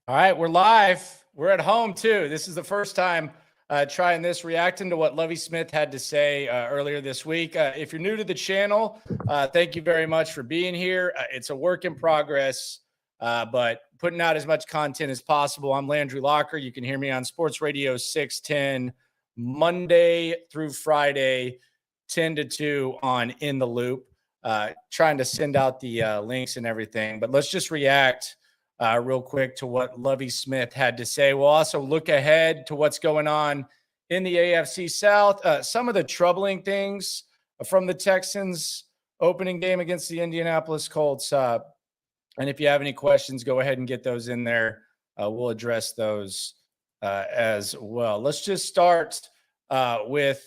All right, we're live. We're at home too. This is the first time trying this, reacting to what Lovie Smith had to say earlier this week. If you're new to the channel, thank you very much for being here. It's a work in progress, but putting out as much content as possible. I'm Landry Locker. You can hear me on Sports Radio 610 Monday through Friday, 10 to 2 on In the Loop. Trying to send out the links and everything, but let's just react real quick to what Lovie Smith had to say. We'll also look ahead to what's going on in the AFC South. Some of the troubling things from the Texans opening game against the Indianapolis Colts. And if you have any questions, go ahead and get those in there. We'll address those as well. Let's just start with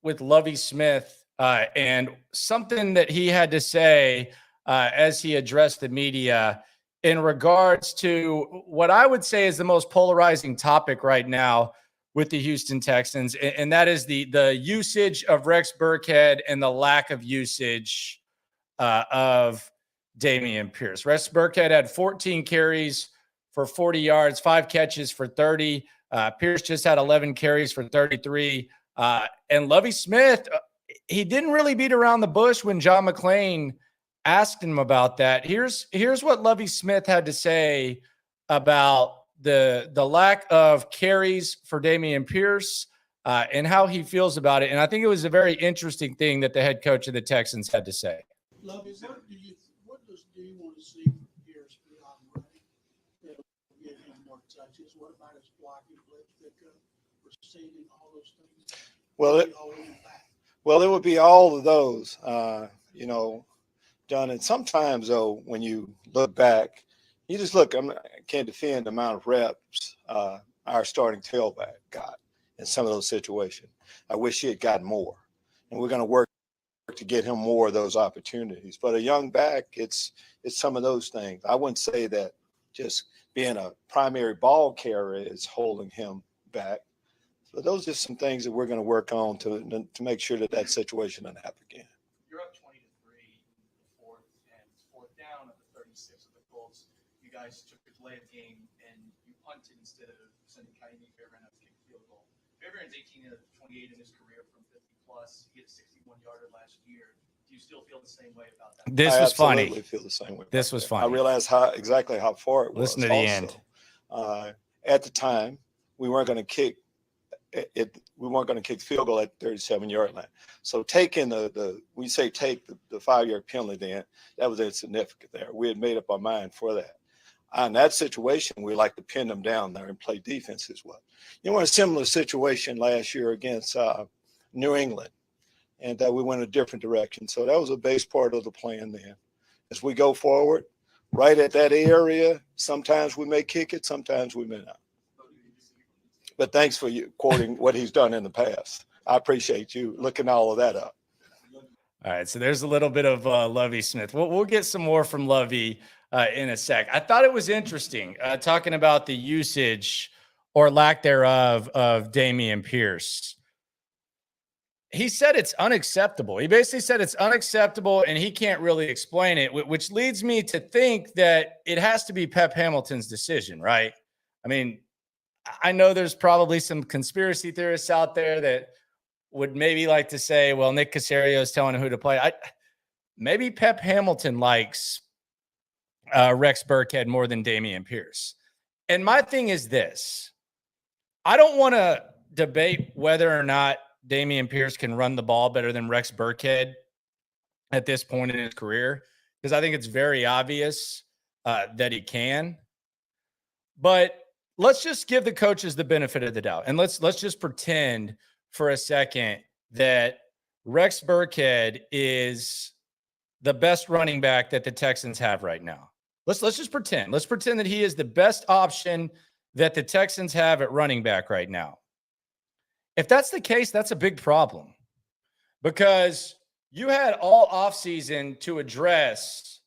Lovie Smith and something that he had to say as he addressed the media in regards to what I would say is the most polarizing topic right now with the Houston Texans, and that is the usage of Rex Burkhead and the lack of usage of Dameon Pierce. Rex Burkhead had 14 carries for 40 yards, 5 catches for 30. Pierce just had 11 carries for 33. And Lovie Smith, he didn't really beat around the bush when John McClain asked him about that. Here's what Lovie Smith had to say about the lack of carries for Dameon Pierce and how he feels about it. And I think it was a very interesting thing that the head coach of the Texans had to say. Lovie, what do you want to see from Pierce beyond running that will get him more touches? What about his blocking, blitz pickup, receiving, all those things? Well, it would be all of those, done. And sometimes, though, when you look back, you just look, I can't defend the amount of reps our starting tailback got in some of those situations. I wish he had gotten more. And we're going to work to get him more of those opportunities. But a young back, it's some of those things. I wouldn't say that just being a primary ball carrier is holding him back. So those are some things that we're going to work on to make sure that situation doesn't happen again. You're up 20-3 in the fourth, and fourth down of the 36 of the Colts. You guys took the delay of the game and you punted instead of sending Kaimi Fairbairn out to kick a field goal. Fairbairn's 18 of 28 in his career from 50 plus. He hit a 61-yarder last year. Do you still feel the same way about that? This was funny. I absolutely feel the same way. This was funny. I realized exactly how far it was. Listen to the end. At the time, we weren't going to kick we weren't going to kick field goal at the 37-yard line. So taking when you say take the 5-yard penalty, then that was insignificant there. We had made up our mind for that. In that situation, we like to pin them down there and play defense as well. You know, in a similar situation last year against New England, and we went a different direction. So that was a base part of the plan then. As we go forward, right at that area, sometimes we may kick it, sometimes we may not. But thanks for you quoting what he's done in the past. I appreciate you looking all of that up. All right, so there's a little bit of Lovie Smith. We'll get some more from Lovie in a sec. I thought it was interesting talking about the usage or lack thereof of Dameon Pierce. He said it's unacceptable. He basically said it's unacceptable, and he can't really explain it, which leads me to think that it has to be Pep Hamilton's decision, right? I mean, I know there's probably some conspiracy theorists out there that would maybe like to say, well, Nick Caserio is telling him who to play. Maybe Pep Hamilton likes Rex Burkhead more than Dameon Pierce. And my thing is this. I don't want to debate whether or not Dameon Pierce can run the ball better than Rex Burkhead at this point in his career, because I think it's very obvious that he can. But let's just give the coaches the benefit of the doubt. And let's just pretend for a second that Rex Burkhead is the best running back that the Texans have right now. Let's just pretend. Let's pretend that he is the best option that the Texans have at running back right now. If that's the case, that's a big problem, because you had all offseason to address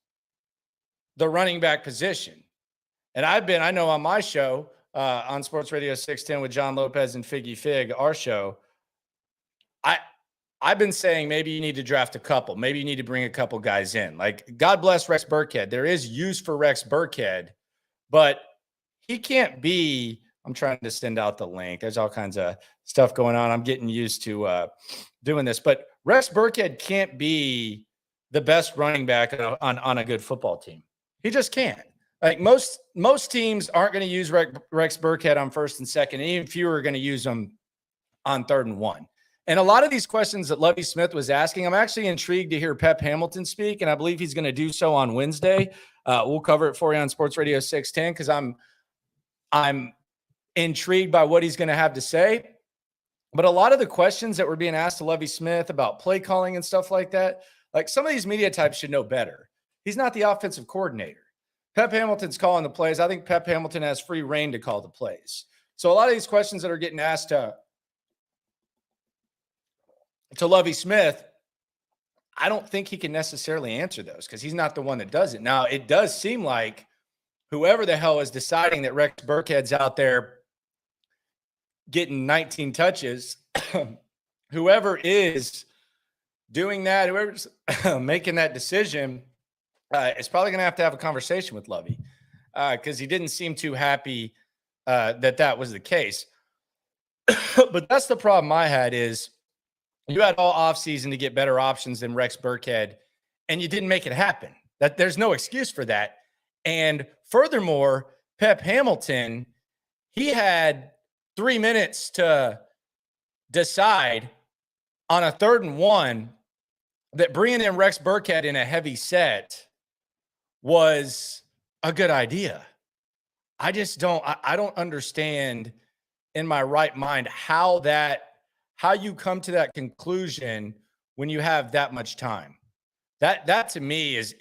the running back position. And I know on my show, on Sports Radio 610 with John Lopez and Figgy Fig, our show, I've been saying maybe you need to draft a couple. Maybe you need to bring a couple guys in. Like, God bless Rex Burkhead. There is use for Rex Burkhead, but he can't be. I'm trying to send out the link. There's all kinds of stuff going on. I'm getting used to doing this, but Rex Burkhead can't be the best running back on a good football team. He just can't. Like most teams aren't going to use Rex Burkhead on first and second, and even fewer are going to use him on 3rd and 1. And a lot of these questions that Lovie Smith was asking, I'm actually intrigued to hear Pep Hamilton speak, and I believe he's going to do so on Wednesday. We'll cover it for you on Sports Radio 610 because I'm intrigued by what he's going to have to say. But a lot of the questions that were being asked to Lovie Smith about play calling and stuff like that, like some of these media types should know better. He's not the offensive coordinator. Pep Hamilton's calling the plays. I think Pep Hamilton has free reign to call the plays. So a lot of these questions that are getting asked to Lovie Smith, I don't think he can necessarily answer those because he's not the one that does it. Now, it does seem like whoever the hell is deciding that Rex Burkhead's out there getting 19 touches, whoever is doing that, whoever's making that decision, is probably going to have a conversation with Lovie because he didn't seem too happy that was the case. But that's the problem I had is you had all offseason to get better options than Rex Burkhead, and you didn't make it happen. That there's no excuse for that. And furthermore, Pep Hamilton, he had 3 minutes to decide on a 3rd and 1 that bringing in Rex Burkhead in a heavy set was a good idea. I don't understand in my right mind how you come to that conclusion when you have that much time. That to me is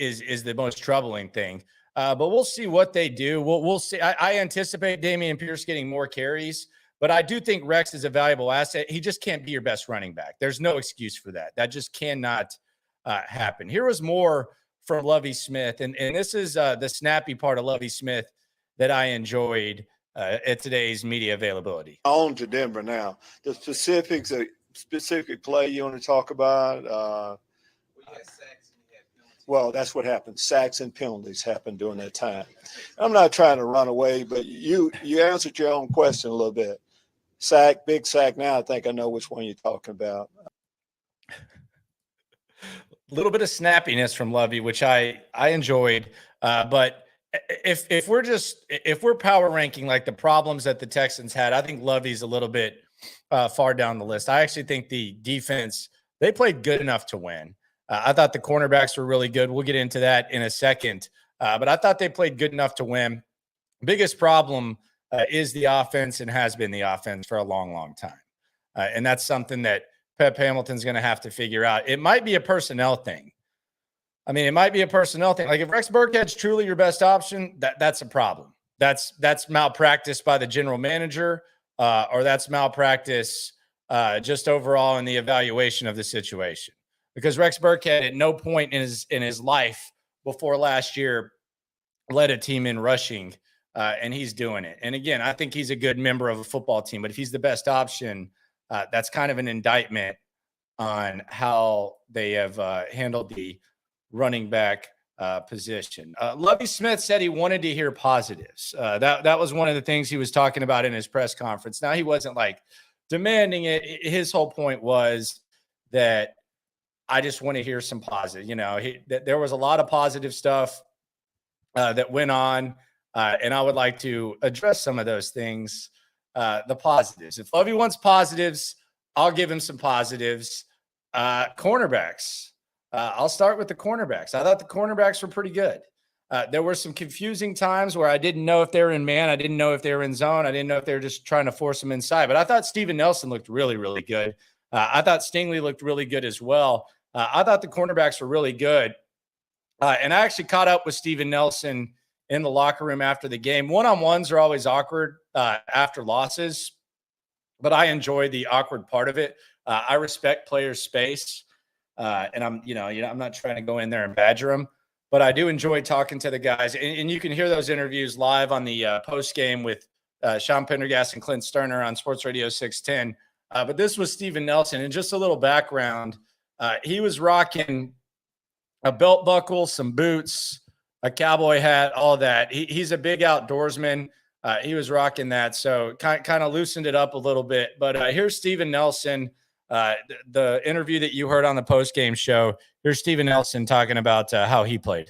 the most troubling thing. But we'll see what they do. We'll see. I anticipate Dameon Pierce getting more carries, but I do think Rex is a valuable asset. He just can't be your best running back. There's no excuse for that. That just cannot happen. Here was more from Lovie Smith, and this is the snappy part of Lovie Smith that I enjoyed at today's media availability. On to Denver now. The specific play you want to talk about? Well, that's what happened. Sacks and penalties happened during that time. I'm not trying to run away, but you answered your own question a little bit. Sack, big sack. Now I think I know which one you're talking about. A little bit of snappiness from Lovie, which I enjoyed. But if we're power ranking like the problems that the Texans had, I think Lovie's a little bit far down the list. I actually think the defense, they played good enough to win. I thought the cornerbacks were really good. We'll get into that in a second. But I thought they played good enough to win. Biggest problem is the offense and has been the offense for a long, long time. And that's something that Pep Hamilton's going to have to figure out. It might be a personnel thing. I mean, it might be a personnel thing. Like if Rex Burkhead's truly your best option, that's a problem. That's malpractice by the general manager, or that's malpractice just overall in the evaluation of the situation. Because Rex Burkhead at no point in his life before last year led a team in rushing, and he's doing it. And again, I think he's a good member of a football team, but if he's the best option, that's kind of an indictment on how they have handled the running back position. Lovie Smith said he wanted to hear positives. That was one of the things he was talking about in his press conference. Now, he wasn't like demanding it. His whole point was that I just want to hear some positive. You know, there was a lot of positive stuff that went on, and I would like to address some of those things. The positives. If Lovie wants positives, I'll give him some positives. Cornerbacks. I'll start with the cornerbacks. I thought the cornerbacks were pretty good. There were some confusing times where I didn't know if they were in man. I didn't know if they were in zone. I didn't know if they were just trying to force them inside. But I thought Steven Nelson looked really, really good. I thought Stingley looked really good as well. I thought the cornerbacks were really good. And I actually caught up with Steven Nelson in the locker room after the game. One-on-ones are always awkward after losses, but I enjoy the awkward part of it. I respect players' space, and I'm not trying to go in there and badger them, but I do enjoy talking to the guys. And you can hear those interviews live on the post game with Sean Pendergast and Clint Sterner on Sports Radio 610. But this was Steven Nelson, and just a little background. He was rocking a belt buckle, some boots, a cowboy hat, all that. He's a big outdoorsman. He was rocking that, so kind of loosened it up a little bit. But here's Steven Nelson, the interview that you heard on the post game show. Here's Steven Nelson talking about how he played.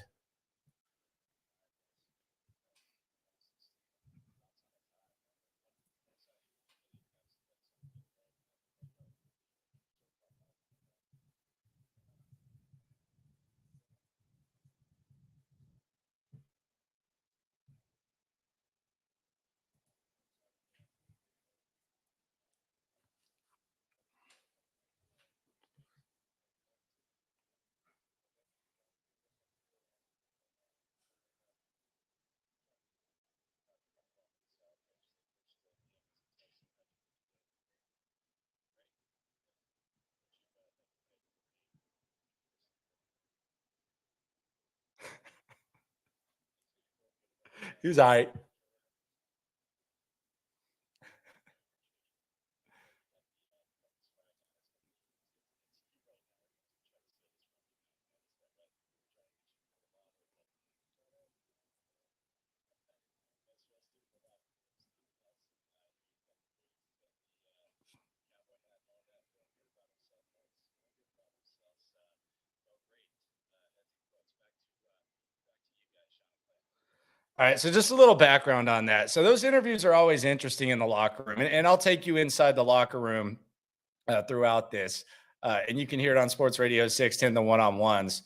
He was all right. All right, so just a little background on that. So those interviews are always interesting in the locker room, and I'll take you inside the locker room throughout this, and you can hear it on Sports Radio 610, the one-on-ones.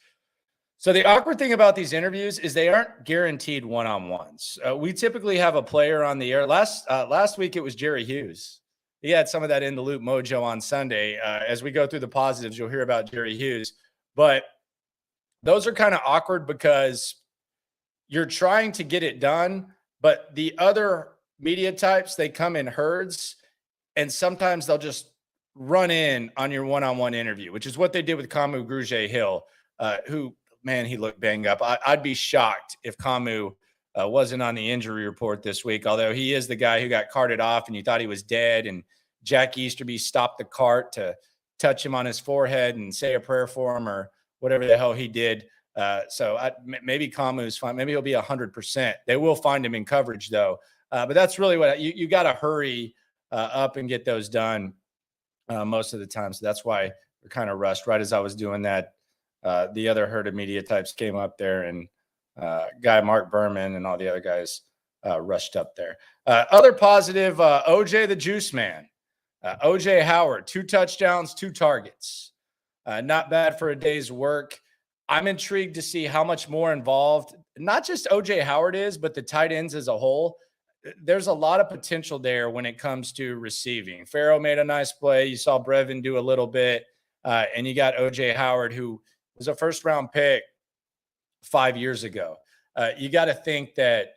So the awkward thing about these interviews is they aren't guaranteed one-on-ones. We typically have a player on the air. Last week it was Jerry Hughes. He had some of that in the loop mojo on Sunday. As we go through the positives, you'll hear about Jerry Hughes, but those are kind of awkward because you're trying to get it done, but the other media types, they come in herds, and sometimes they'll just run in on your one-on-one interview, which is what they did with Kamu Grugier-Hill, who, man, he looked banged up. I'd be shocked if Kamu wasn't on the injury report this week, although he is the guy who got carted off and you thought he was dead, and Jack Easterby stopped the cart to touch him on his forehead and say a prayer for him or whatever the hell he did. Maybe Kamu's fine. Maybe he'll be 100%. They will find him in coverage though. But that's really what you got to hurry up and get those done most of the time. So that's why we're kind of rushed. Right as I was doing that, the other herd of media types came up there, and guy Mark Berman and all the other guys rushed up there. Other positive, OJ the Juice Man, OJ Howard, 2 touchdowns, 2 targets. Not bad for a day's work. I'm intrigued to see how much more involved, not just OJ Howard is, but the tight ends as a whole. There's a lot of potential there when it comes to receiving. Farrell made a nice play. You saw Brevin do a little bit. And you got OJ Howard, who was a first-round pick 5 years ago. You got to think that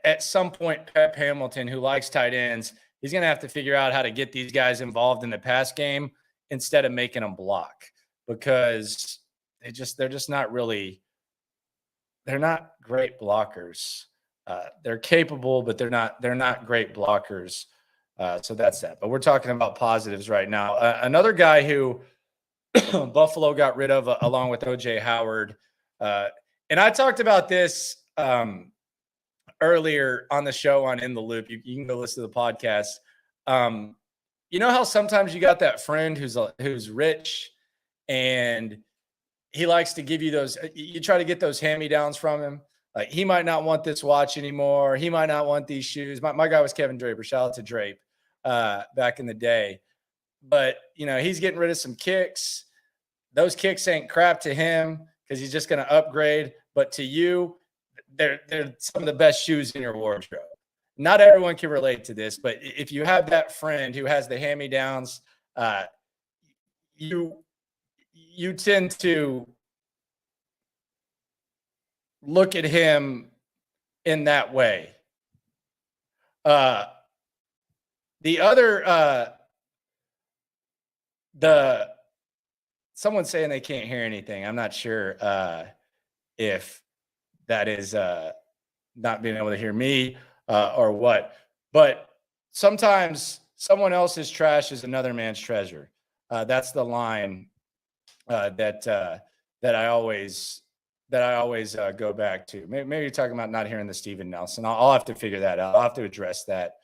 at some point, Pep Hamilton, who likes tight ends, he's going to have to figure out how to get these guys involved in the pass game instead of making them block, because they're just not really, they're not great blockers. They're capable, but they're not great blockers. So that's that. But we're talking about positives right now. Another guy who Buffalo got rid of along with OJ Howard. And I talked about this earlier on the show on In the Loop. You can go listen to the podcast. You know how sometimes you got that friend who's rich and he likes to give you those, you try to get those hand-me-downs from him. Like, he might not want this watch anymore. He might not want these shoes. My guy was Kevin Draper. Shout out to Drape back in the day. But, you know, he's getting rid of some kicks. Those kicks ain't crap to him because he's just going to upgrade. But to you, they're some of the best shoes in your wardrobe. Not everyone can relate to this, but if you have that friend who has the hand-me-downs, you tend to look at him in that way. The other, someone's saying they can't hear anything. I'm not sure if that is not being able to hear me or what. But sometimes someone else's trash is another man's treasure. That's the line that I always that I always go back to. Maybe you're talking about not hearing the Steven Nelson. I'll have to figure that out. I'll have to address that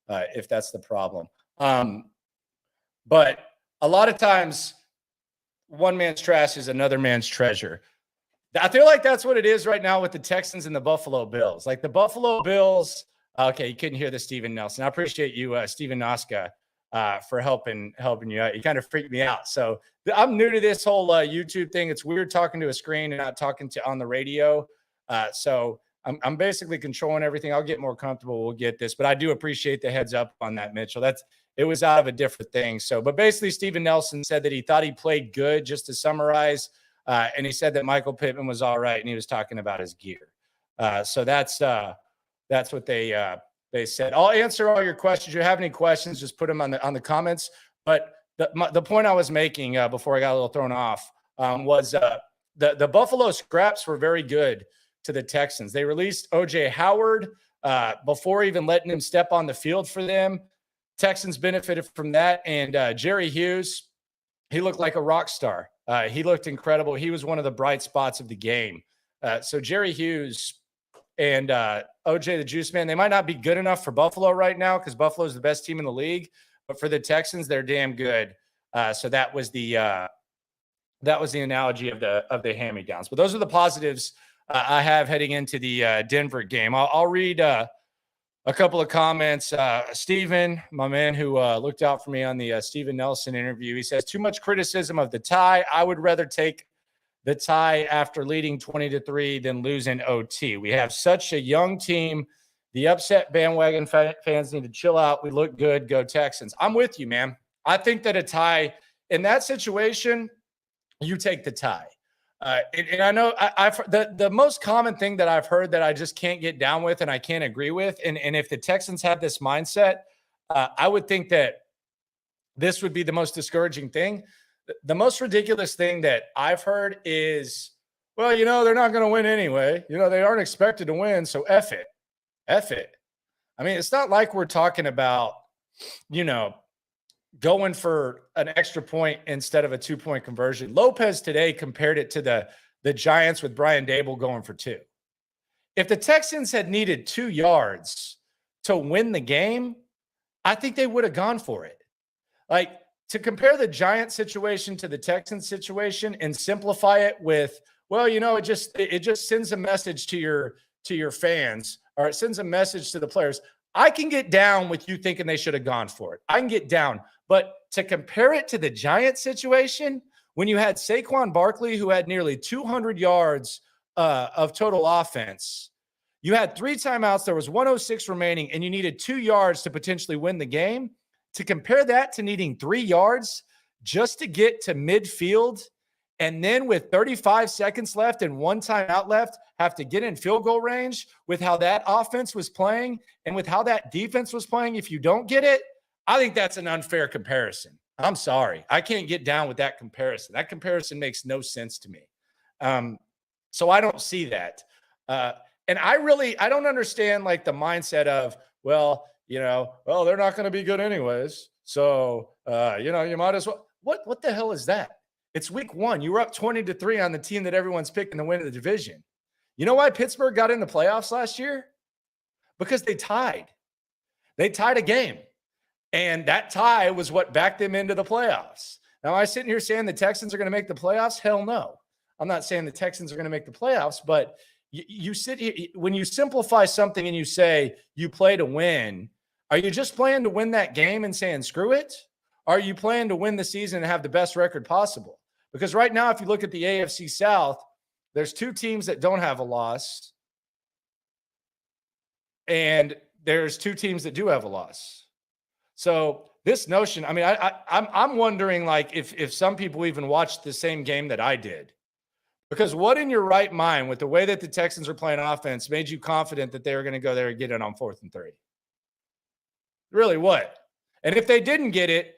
if that's the problem. But a lot of times, one man's trash is another man's treasure. I feel like that's what it is right now with the Texans and the Buffalo Bills. Like the Buffalo Bills. Okay, you couldn't hear the Steven Nelson. I appreciate you, Steven Noska, for helping you out. You kind of freaked me out. So I'm new to this whole YouTube thing. It's weird talking to a screen and not talking to on the radio. So I'm basically controlling everything. I'll get more comfortable. We'll get this, but I do appreciate the heads up on that, Mitchell. It was out of a different thing. So, but basically, Steven Nelson said that he thought he played good. Just to summarize, and he said that Michael Pittman was all right, and he was talking about his gear. So that's what they said. I'll answer all your questions. If you have any questions, just put them on the comments. But the point I was making before I got a little thrown off was the Buffalo Scraps were very good to the Texans. They released O.J. Howard before even letting him step on the field for them. Texans benefited from that. And Jerry Hughes, he looked like a rock star. He looked incredible. He was one of the bright spots of the game. So Jerry Hughes and OJ the Juice Man, they might not be good enough for Buffalo right now because Buffalo is the best team in the league. But for the Texans, they're damn good. So that was the analogy of the hand-me-downs. But those are the positives I have heading into the Denver game. I'll read a couple of comments. Steven, my man who looked out for me on the Steven Nelson interview, he says, too much criticism of the tie. I would rather take the tie after leading 20-3 than losing OT. We have such a young team. The upset bandwagon fans need to chill out. We look good. Go Texans. I'm with you, man. I think that a tie in that situation, you take the tie. And I know the most common thing that I've heard that I just can't get down with and I can't agree with. And if the Texans had this mindset, I would think that this would be the most discouraging thing. The most ridiculous thing that I've heard is, well, they're not going to win anyway. They aren't expected to win. So F it. F it. I mean, it's not like we're talking about, going for an extra point instead of a 2-point conversion. Lopez today compared it to the Giants with Brian Dable going for 2. If the Texans had needed 2 yards to win the game, I think they would have gone for it. Like, to compare the Giants situation to the Texans situation and simplify it with, well, it just sends a message to your fans, or it sends a message to the players. I can get down with you thinking they should have gone for it. I can get down. But to compare it to the Giants situation, when you had Saquon Barkley, who had nearly 200 yards of total offense, you had 3 timeouts, there was 106 remaining, and you needed 2 yards to potentially win the game. To compare that to needing 3 yards just to get to midfield, and then with 35 seconds left and 1 timeout left, have to get in field goal range with how that offense was playing and with how that defense was playing. If you don't get it, I think that's an unfair comparison. I'm sorry. I can't get down with that comparison. That comparison makes no sense to me. So I don't see that. And I don't understand like the mindset of, well, they're not going to be good anyways. So, you might as well. What the hell is that? It's week 1. You were up 20-3 on the team that everyone's picking to win the division. You know why Pittsburgh got in the playoffs last year? Because they tied. They tied a game. And that tie was what backed them into the playoffs. Now, am I sitting here saying the Texans are going to make the playoffs? Hell no. I'm not saying the Texans are going to make the playoffs, but you sit here, when you simplify something and you say you play to win, are you just playing to win that game and saying screw it? Or are you playing to win the season and have the best record possible? Because right now, if you look at the AFC South, there's 2 teams that don't have a loss, and there's 2 teams that do have a loss. So this notion, I mean, I'm wondering like if some people even watched the same game that I did, because what in your right mind with the way that the Texans are playing offense made you confident that they were going to go there and get it on 4th and 3? Really, what? And if they didn't get it,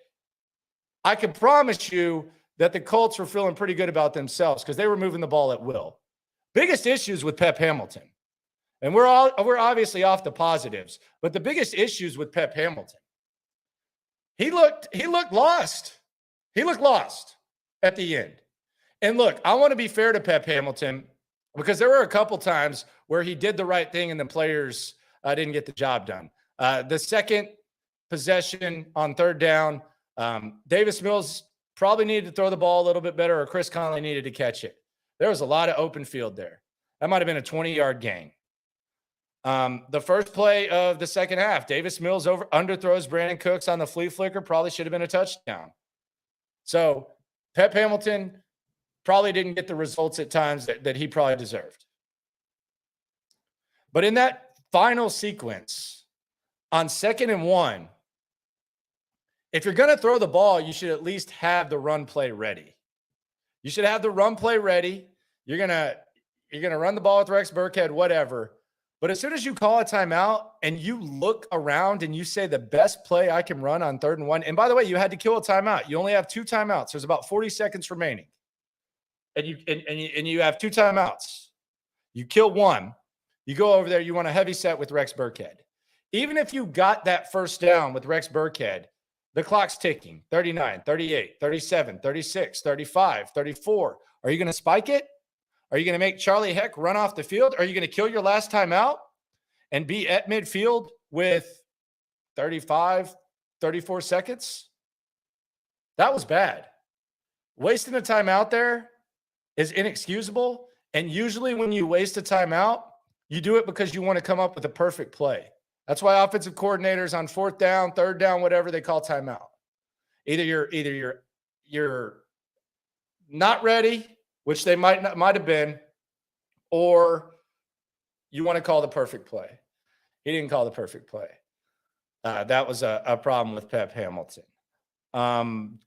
I can promise you that the Colts were feeling pretty good about themselves because they were moving the ball at will. Biggest issues with Pep Hamilton, and we're obviously off the positives, but the biggest issues with Pep Hamilton. He looked lost. He looked lost at the end. And look, I want to be fair to Pep Hamilton. because there were a couple times where he did the right thing and the players didn't get the job done. The second possession on third down, Davis Mills probably needed to throw the ball a little bit better, or Chris Conley needed to catch it. There was a lot of open field there. That might have been a 20-yard gain. The first play of the second half, Davis Mills underthrows Brandon Cooks on the flea flicker, probably should have been a touchdown. So Pep Hamilton probably didn't get the results at times that he probably deserved. But in that final sequence, on 2nd and 1, if you're going to throw the ball, you should at least have the run play ready. You should have the run play ready. You're going to run the ball with Rex Burkhead, whatever. But as soon as you call a timeout and you look around and you say the best play I can run on 3rd and 1, and by the way, you had to kill a timeout. You only have 2 timeouts. There's about 40 seconds remaining. And you have 2 timeouts. You kill one. You go over there, you want a heavy set with Rex Burkhead. Even if you got that first down with Rex Burkhead, the clock's ticking. 39, 38, 37, 36, 35, 34. Are you going to spike it? Are you going to make Charlie Heck run off the field? Are you going to kill your last time out and be at midfield with 35, 34 seconds? That was bad. Wasting a timeout there is inexcusable. And usually when you waste a timeout, you do it because you want to come up with a perfect play. That's why offensive coordinators on 4th down, 3rd down, whatever, they call timeout. Either you're not ready, which they might have been, or you want to call the perfect play. He didn't call the perfect play. That was a problem with Pep Hamilton.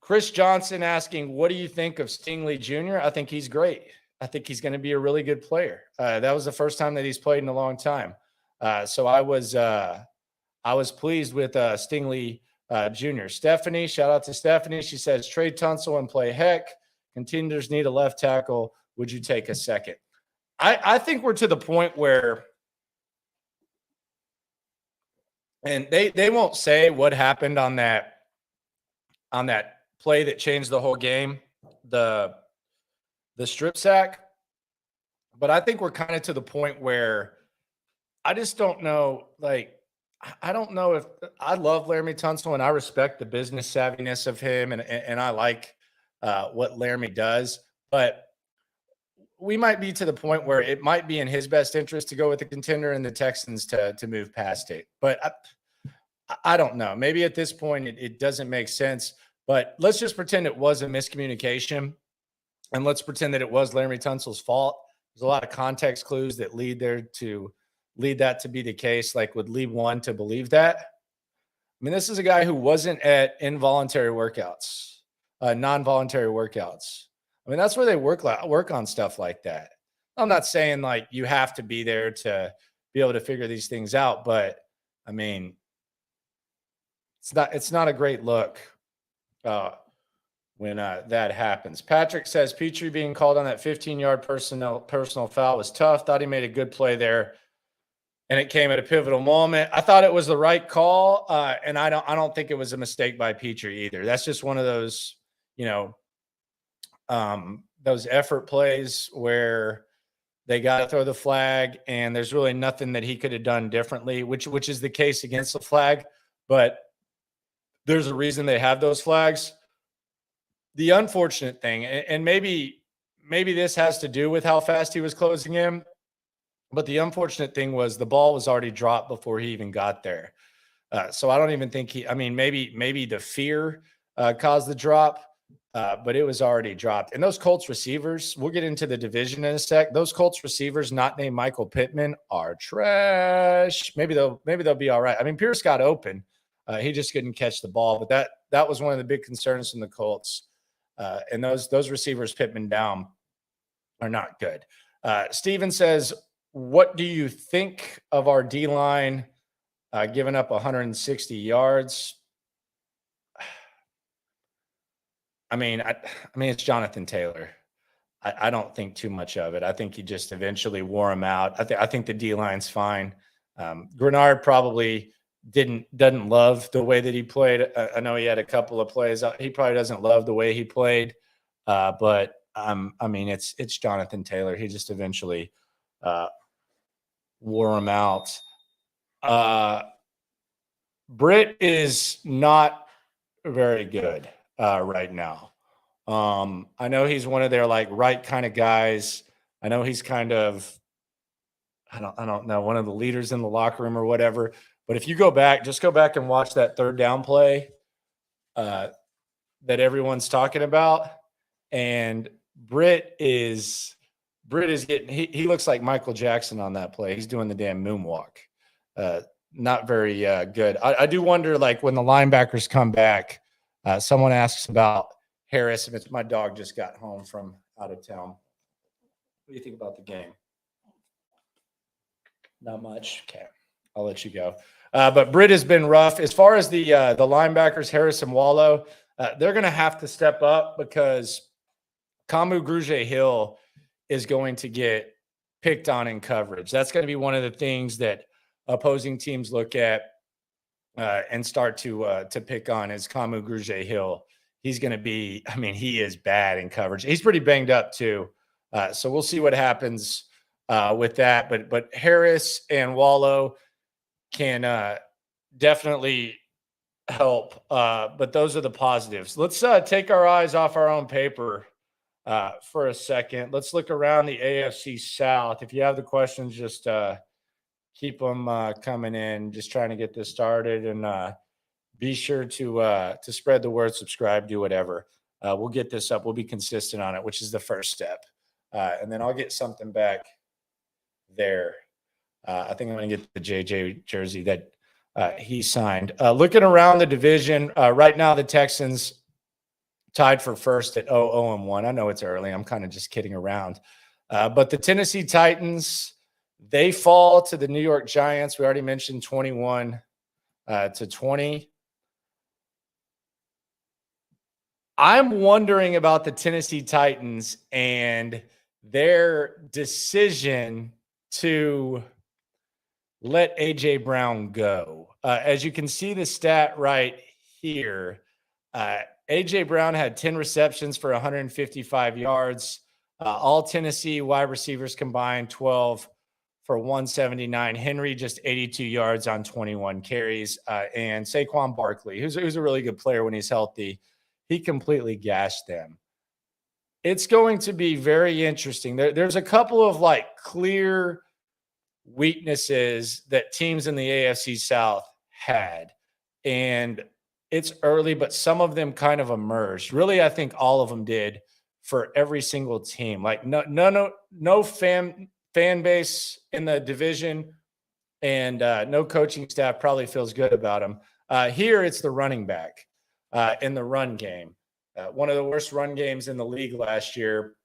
Chris Johnson asking, what do you think of Stingley Jr.? I think he's great. I think he's going to be a really good player. That was the first time that he's played in a long time. So I was pleased with Stingley Jr. Stephanie, shout out to Stephanie. She says, trade Tunsil and play Heck. Contenders need a left tackle. Would you take a second? I think we're to the point where, and they won't say what happened on that play that changed the whole game, the strip sack. But I think we're kind of to the point where I just don't know. Like, I don't know if I love Laramie Tunsil and I respect the business savviness of him, and I like what Laramie does, but we might be to the point where it might be in his best interest to go with the contender and the Texans to move past it. But I don't know. Maybe at this point it doesn't make sense, but let's just pretend it was a miscommunication, and let's pretend that it was Laramie Tunsil's fault. There's a lot of context clues that lead that to be the case, like would lead one to believe that. I mean, this is a guy who wasn't at involuntary workouts, non-voluntary workouts. I mean, that's where they work on stuff like that. I'm not saying like you have to be there to be able to figure these things out, but I mean, it's not a great look when that happens. Patrick says Petrie being called on that 15-yard personal foul was tough. Thought he made a good play there, and it came at a pivotal moment. I thought it was the right call, and I don't think it was a mistake by Petrie either. That's just one of those, those effort plays where they got to throw the flag, and there's really nothing that he could have done differently, which is the case against the flag. But there's a reason they have those flags. The unfortunate thing, and maybe this has to do with how fast he was closing in, but the unfortunate thing was the ball was already dropped before he even got there. So I don't even think maybe the fear caused the drop, but it was already dropped. And those Colts receivers, we'll get into the division in a sec. Those Colts receivers not named Michael Pittman are trash. Maybe they'll be all right. I mean, Pierce got open. He just couldn't catch the ball, but that was one of the big concerns from the Colts. And those receivers Pittman down are not good. Steven says, what do you think of our D-line giving up 160 yards? I mean, it's Jonathan Taylor. I don't think too much of it. I think he just eventually wore him out. I think the D-line's fine. Grenard probably doesn't love the way that he played. I know he had a couple of plays. He probably doesn't love the way he played, but I mean, it's Jonathan Taylor. He just eventually wore him out. Britt is not very good right now. I know he's one of their like right kind of guys. I know he's kind of, I don't know, one of the leaders in the locker room or whatever. But if you go back and watch that third down play that everyone's talking about, and Britt is getting, he looks like Michael Jackson on that play. He's doing the damn moonwalk. Not very good. I do wonder, like, when the linebackers come back, someone asks about Harris, and it's my dog just got home from out of town. What do you think about the game? Not much. Okay, I'll let you go. But Britt has been rough. As far as the linebackers, Harris and Wallow, they're going to have to step up because Kamu Grugier-Hill is going to get picked on in coverage. That's going to be one of the things that opposing teams look at and start to pick on is Kamu Grugier-Hill. He's going to be, I mean, he is bad in coverage. He's pretty banged up too. So we'll see what happens with that. But Harris and Wallow can definitely help. But those are the positives. Let's take our eyes off our own paper for a second. Let's look around the AFC South. If you have the questions, just keep them coming in. Just trying to get this started, and be sure to spread the word, subscribe, do whatever. We'll get this up. We'll be consistent on it, which is the first step. And then I'll get something back there. I think I'm going to get the JJ jersey that he signed. Looking around the division, right now the Texans tied for first at 0-1. I know it's early. I'm kind of just kidding around. But the Tennessee Titans, they fall to the New York Giants. We already mentioned 21-20. I'm wondering about the Tennessee Titans and their decision to let A.J. Brown go. As you can see the stat right here, A.J. Brown had 10 receptions for 155 yards. All Tennessee wide receivers combined 12 for 179. Henry just 82 yards on 21 carries. And Saquon Barkley, who's a really good player when he's healthy, he completely gashed them. It's going to be very interesting. There's a couple of like clear weaknesses that teams in the AFC South had. And it's early, but some of them kind of emerged. Really, I think all of them did for every single team. Like no fan base in the division, and no coaching staff probably feels good about them. Here, it's the running back in the run game. One of the worst run games in the league last year.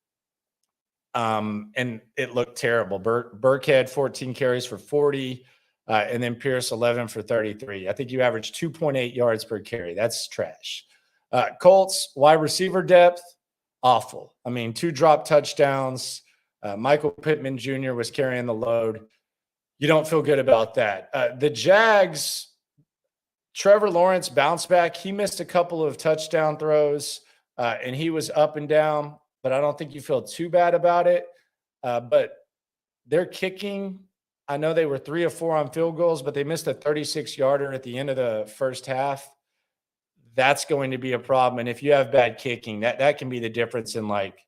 And it looked terrible. Burke had 14 carries for 40, and then Pierce 11 for 33. I think you averaged 2.8 yards per carry. That's trash. Colts wide receiver depth, awful. I mean, 2 drop touchdowns. Michael Pittman Jr. was carrying the load. You don't feel good about that. The Jags, Trevor Lawrence bounced back. He missed a couple of touchdown throws, and he was up and down, but I don't think you feel too bad about it. But they're kicking. I know they were 3 of 4 on field goals, but they missed a 36-yarder at the end of the first half. That's going to be a problem. And if you have bad kicking, that can be the difference in, like,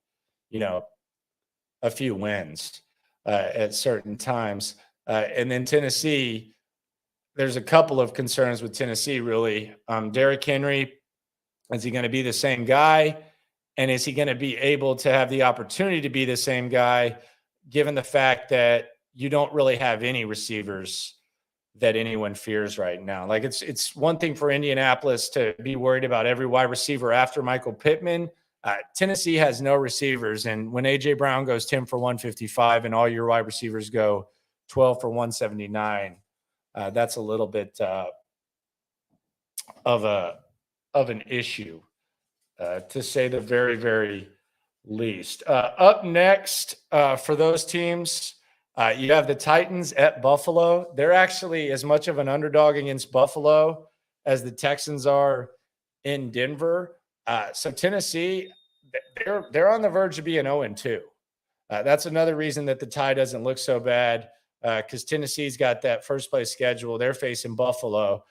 a few wins at certain times. And then Tennessee, there's a couple of concerns with Tennessee, really. Derrick Henry, is he going to be the same guy? And is he going to be able to have the opportunity to be the same guy, given the fact that you don't really have any receivers that anyone fears right now? Like, it's one thing for Indianapolis to be worried about every wide receiver after Michael Pittman. Tennessee has no receivers. And when A.J. Brown goes 10 for 155 and all your wide receivers go 12 for 179, that's a little bit of an issue, to say the very, very least. Up next, for those teams, you have the Titans at Buffalo. They're actually as much of an underdog against Buffalo as the Texans are in Denver. So Tennessee, they're on the verge of being 0-2. That's another reason that the tie doesn't look so bad, because Tennessee's got that first place schedule. They're facing Buffalo.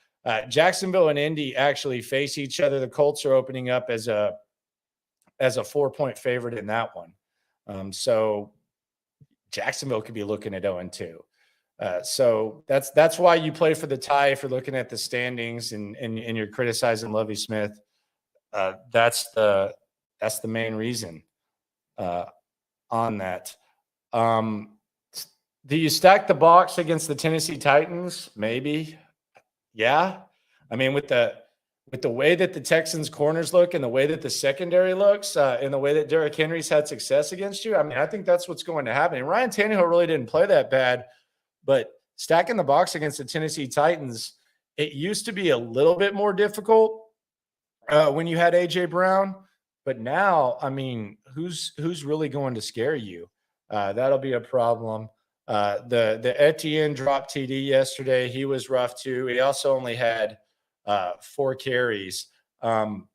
Jacksonville and Indy actually face each other. The Colts are opening up as a 4-point favorite in that one. So Jacksonville could be looking at 0-2. So that's why you play for the tie if you're looking at the standings and you're criticizing Lovie Smith. That's the main reason on that. Do you stack the box against the Tennessee Titans? Maybe. Yeah. I mean, with the way that the Texans corners look and the way that the secondary looks and the way that Derrick Henry's had success against you, I mean, I think that's what's going to happen. And Ryan Tannehill really didn't play that bad, but stacking the box against the Tennessee Titans, it used to be a little bit more difficult when you had A.J. Brown. But now, I mean, who's really going to scare you? That'll be a problem. The Etienne dropped TD yesterday. He was rough too. He also only had 4 carries. So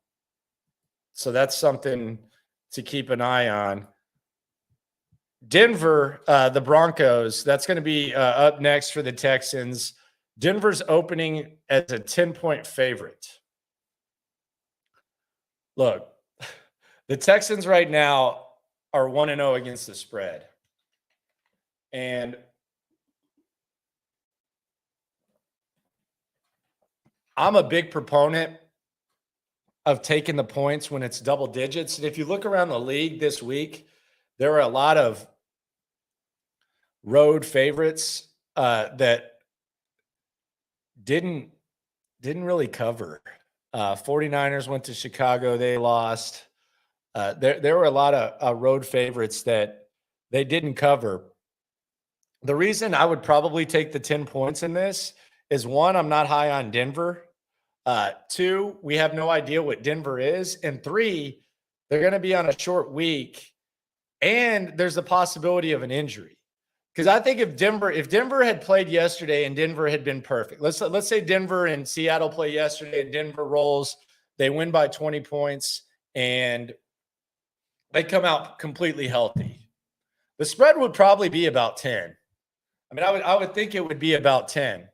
that's something to keep an eye on. Denver, the Broncos, that's going to be up next for the Texans. Denver's opening as a 10-point favorite. Look, the Texans right now are 1-0 against the spread. And I'm a big proponent of taking the points when it's double digits. And if you look around the league this week, there are a lot of road favorites that didn't really cover. 49ers went to Chicago. They lost. There were a lot of road favorites that they didn't cover. The reason I would probably take the 10 points in this is, 1, I'm not high on Denver. 2, we have no idea what Denver is. And 3, they're going to be on a short week. And there's a possibility of an injury. Because I think if Denver had played yesterday and Denver had been perfect, let's say Denver and Seattle play yesterday and Denver rolls, they win by 20 points and they come out completely healthy. The spread would probably be about 10. I mean, I would think it would be about 10.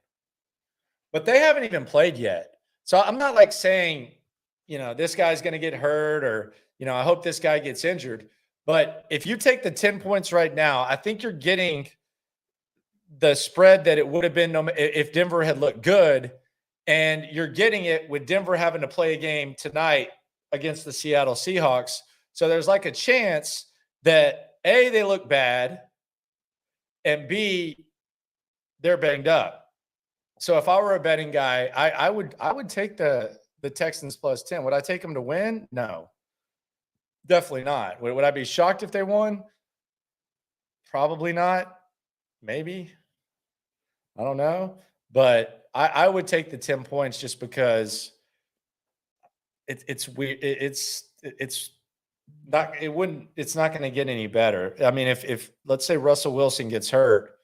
But they haven't even played yet. So I'm not like saying, this guy's going to get hurt or, I hope this guy gets injured. But if you take the 10 points right now, I think you're getting the spread that it would have been if Denver had looked good, and you're getting it with Denver having to play a game tonight against the Seattle Seahawks. So there's like a chance that A, they look bad, and B, they're banged up. So if I were a betting guy, I would take the Texans plus 10. Would I take them to win? No. Definitely not. Would I be shocked if they won? Probably not. Maybe. I don't know. But I would take the 10 points just because it's weird. It's not going to get any better. I mean, if let's say Russell Wilson gets hurt,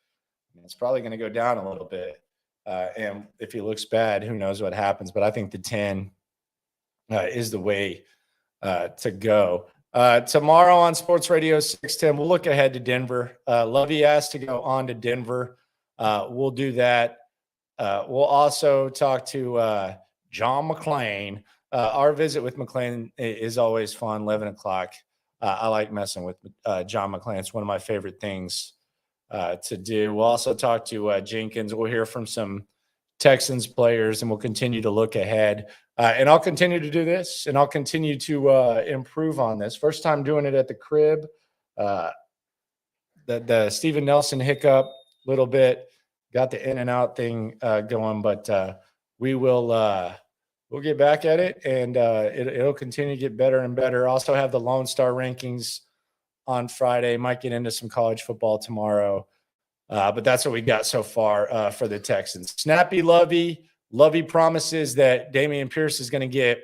it's probably going to go down a little bit. And if he looks bad, who knows what happens. But I think the 10 is the way to go. Tomorrow on Sports Radio 610, we'll look ahead to Denver. Lovie asked to go on to Denver. We'll do that. We'll also talk to John McClain. Our visit with McClain is always fun, 11 o'clock. I like messing with John McClain. It's one of my favorite things to do. We'll also talk to Jenkins. We'll hear from some Texans players, and we'll continue to look ahead. And I'll continue to do this, and I'll continue to improve on this. First time doing it at the crib. The Steven Nelson hiccup a little bit. Got the in and out thing going, but we'll get back at it, and it'll continue to get better and better. Also have the Lone Star rankings on Friday. Might get into some college football tomorrow. But that's what we got so far for the Texans. Snappy Lovie. Lovie promises that Dameon Pierce is going to get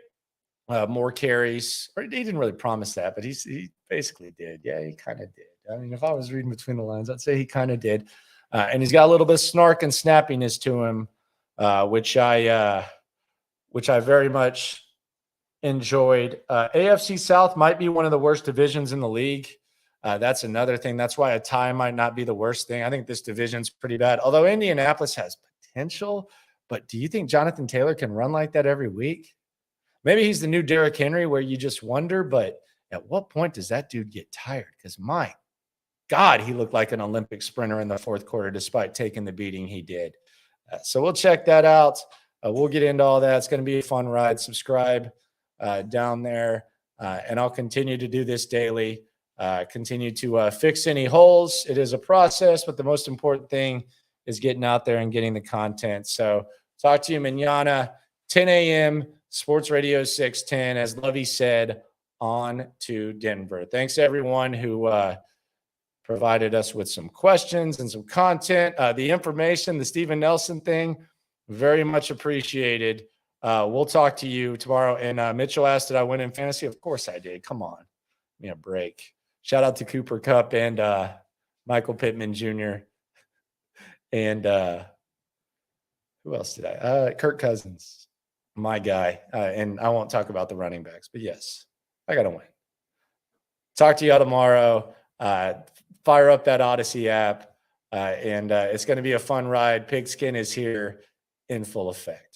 more carries. Or he didn't really promise that, but he basically did. Yeah, he kind of did. I mean, if I was reading between the lines, I'd say he kind of did. And he's got a little bit of snark and snappiness to him, which I very much enjoyed. AFC South might be one of the worst divisions in the league. That's another thing. That's why a tie might not be the worst thing. I think this division's pretty bad. Although Indianapolis has potential, but do you think Jonathan Taylor can run like that every week? Maybe he's the new Derrick Henry where you just wonder, but at what point does that dude get tired? Because my God, he looked like an Olympic sprinter in the fourth quarter despite taking the beating he did. So we'll check that out. We'll get into all that. It's going to be a fun ride. Subscribe down there, and I'll continue to do this daily. Continue to fix any holes. It is a process, but the most important thing is getting out there and getting the content. So talk to you mañana, 10 a.m., Sports Radio 610, as Lovie said, on to Denver. Thanks, everyone who provided us with some questions and some content. The information, the Steven Nelson thing, very much appreciated. We'll talk to you tomorrow. And Mitchell asked, did I win in fantasy? Of course I did. Come on. Give me a break. Shout out to Cooper Kupp and Michael Pittman Jr. And who else did I? Kirk Cousins, my guy. And I won't talk about the running backs, but yes, I got to win. Talk to y'all tomorrow. Fire up that Odyssey app. And it's going to be a fun ride. Pigskin is here in full effect.